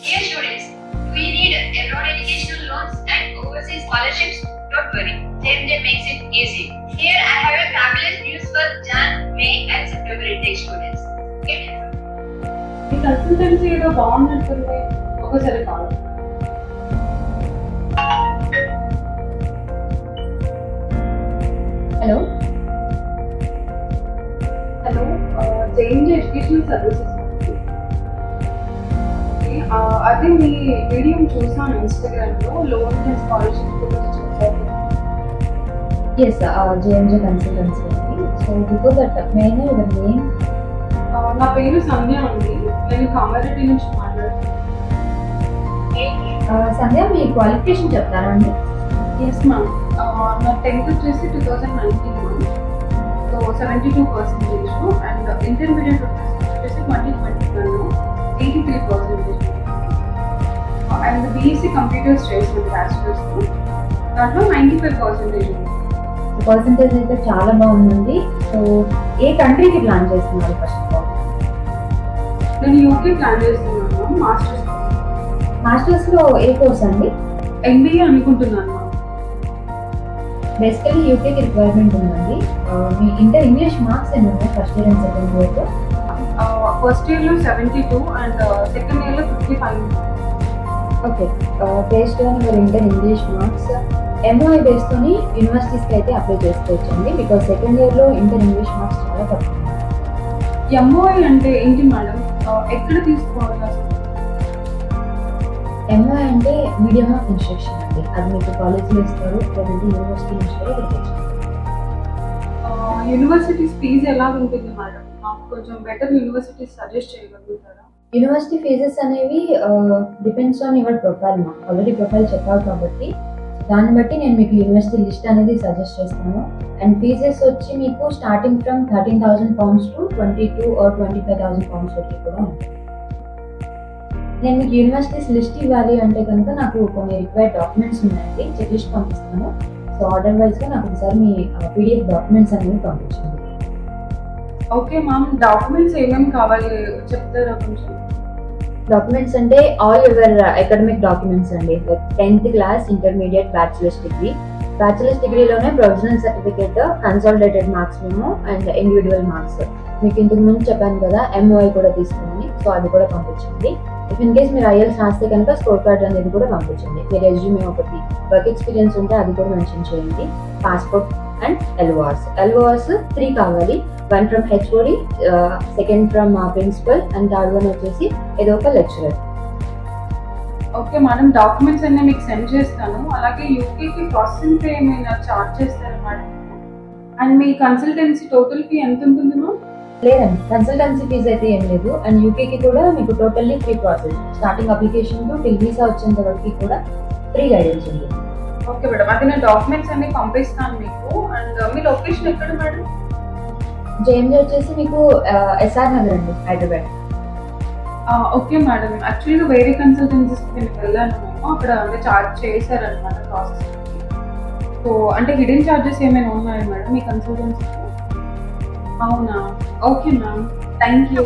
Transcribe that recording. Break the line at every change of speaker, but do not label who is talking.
Dear students, do you need abroad educational loans and overseas scholarships? Don't worry, JMJ makes it easy. Here I have a fabulous news for Jan, May and September intake students.
ఈ consultancy ఏదో బాగున్నట్టుంది, ఒకసారి కాదు.
Hello
hello, JMJ educational services. అదే మీ video చూసాను ఇన్స్టాగ్రామ్లో, loans and scholarship గురించి చూసాను.
ఎస్, జేఎంజే కన్సల్టెన్సీ అండి. So before that may I know your name?
నా పేరు సంధ్య అండి, నేను కామారెడ్డి నుంచి మాట్లాడుతున్నాను.
సంధ్య, మీ క్వాలిఫికేషన్ చెప్తారా అండి?
ఎస్ మ్యామ్, నా 10th వచ్చేసి 2019, సో 72% అండ్ ఇంటర్మీడియట్ వచ్చేసి 2021 83%. అండ్ బీఎస్సీ కంప్యూటర్స్ చేసిన బ్యాచిలర్స్, దాంట్లో 95% ఉంది.
పర్సంటేజ్ అయితే చాలా బాగుందండి. సో ఏ కంట్రీకి ప్లాన్ చేస్తున్నారు ఫస్ట్ ఆఫ్ ఆల్?
నేను యూకే ప్లాన్ చేస్తున్నాను,
మాస్టర్స్లో ఏ కోర్స్ అండి?
ఎంబీఏ అనుకుంటున్నాను.
బేసికలీ యూకేకి రిక్వైర్మెంట్ ఉందండి. మీ ఇంటర్ ఇంగ్లీష్ మార్క్స్ ఎన్ని ఉన్నాయి ఫస్ట్ ఇయర్ అండ్ సెకండ్ ఇయర్లో?
ఫస్ట్ ఇయర్లో 72 అండ్ సెకండ్ ఇయర్లో 55.
Okay, based on your inter English marks MOI బేస్తోని యూనివర్సిటీస్కి అయితే అప్లై చేసుకోవచ్చండి. బికాజ్ సెకండ్ ఇయర్లో ఇంటర్ ఇంగ్లీష్ మార్క్స్ చాలా తక్కువ.
ఎంఓఐ అంటే ఏంటి మేడం, ఎక్కడ తీసుకోవాలి అసలు?
ఎంఓఐ అంటే మీడియం ఆఫ్ ఇన్స్ట్రక్షన్ అండి. అది మీకు కాలేజ్లో ఇస్తారు, లేదంటే యూనివర్సిటీ నుంచి కూడా తెచ్చుకోవచ్చు.
యూనివర్సిటీస్ ఫీజు ఎలా ఉంటుంది మేడం? నాకు కొంచెం బెటర్ యూనివర్సిటీస్ సజెస్ట్ చేయగలుగుతారా?
యూనివర్సిటీ ఫీజెస్ అనేవి డిపెండ్స్ ఆన్ యువర్ ప్రొఫైల్. మా ఆల్రెడీ ప్రొఫైల్ చెప్పాలి కాబట్టి దాన్ని బట్టి నేను మీకు యూనివర్సిటీ లిస్ట్ అనేది సజెస్ట్ చేస్తాను. అండ్ ఫీజెస్ వచ్చి మీకు starting from £13,000 to 22,000 or 25,000 pounds వరకు కూడా ఉంటుంది. నేను మీకు యూనివర్సిటీస్ లిస్ట్ ఇవ్వాలి అంటే కనుక నాకు కొన్ని రిక్వైర్డ్ డాక్యుమెంట్స్ ఉన్నాయండి, చెక్ లిస్ట్ పంపిస్తాను. సో ఆర్డర్ వైజ్గా నాకు ఒకసారి మీ పీడిఎఫ్ డాక్యుమెంట్స్ అనేవి పంపించండి.
ఓకే మ్యామ్, డాక్యుమెంట్స్ ఏమేమి కావాలి చెప్తారా కొంచెం?
డాక్యుమెంట్స్ అంటే ఆల్ యువర్ అకాడమిక్ డాక్యుమెంట్స్ అండి, like 10th class, intermediate, bachelors degree. Bachelors డిగ్రీలోనే ప్రొవిజనల్ సర్టిఫికేట్, కన్సాలిడేటెడ్ మార్క్స్ మేము అండ్ ఇండివిజువల్ మార్క్స్. మీకు ఇంతకు ముందు చెప్పాను కదా ఎంఓఐ కూడా తీసుకోండి, సో అది కూడా పంపించండి. ఇఫ్ ఇన్ కేస్ మీరు ఐఎల్స్ రాస్తే కనుక స్కోర్ కార్డ్ అనేది కూడా పంపించండి. మీ రెజ్యూమే ఒకటి, వర్క్ ఎక్స్పీరియన్స్ ఉంటే అది కూడా మెన్షన్ చేయండి. పాస్పోర్ట్ అండ్ ఎల్ఓఆర్స్ 3 కావాలి. 1 from HOD, 2nd from principal and 3rd one వచ్చేసి ఏదో ఒక లెక్చరర్.
ఓకే మేడం, డాక్యుమెంట్స్ అన్నీ మీకు సెండ్ చేస్తాను. అలాగే యూకేకి ప్రాసెసింగ్ ఫీ ఏమైనా చార్జ్ చేస్తారా madam? And me consultancy total fee ఎంత ఉంటుంది మ్యామ్?
లేదండి, కన్సల్టెన్సీ ఫీజ్ అయితే ఏం లేదు. అండ్ యూకేకి కూడా మీకు totally free process. Starting application to till visa వచ్చేంత వరకు కూడా ఫ్రీ గైడెన్స్ ఉంది.
ఓకే మేడం, అది నేను డాక్యుమెంట్స్ అన్ని పంపిస్తాను మీకు. అండ్ మీ లొకేషన్ ఎక్కడ మేడం?
జేఎంజే వచ్చేసి మీకు ఎస్ఆర్ నగర్ అండి, హైదరాబాద్.
ఓకే మేడం, యాక్చువల్గా వేరే కన్సల్టెన్సీస్కి నేను వెళ్ళాను, మేము అక్కడ అంటే ఛార్జ్ చేశారనమాట ప్రాసెస్. సో అంటే హిడెన్ ఛార్జెస్ ఏమైనా ఉన్నాయా మేడం మీ కన్సల్టెన్సీకి? అవునా, ఓకే మ్యామ్, థ్యాంక్ యూ.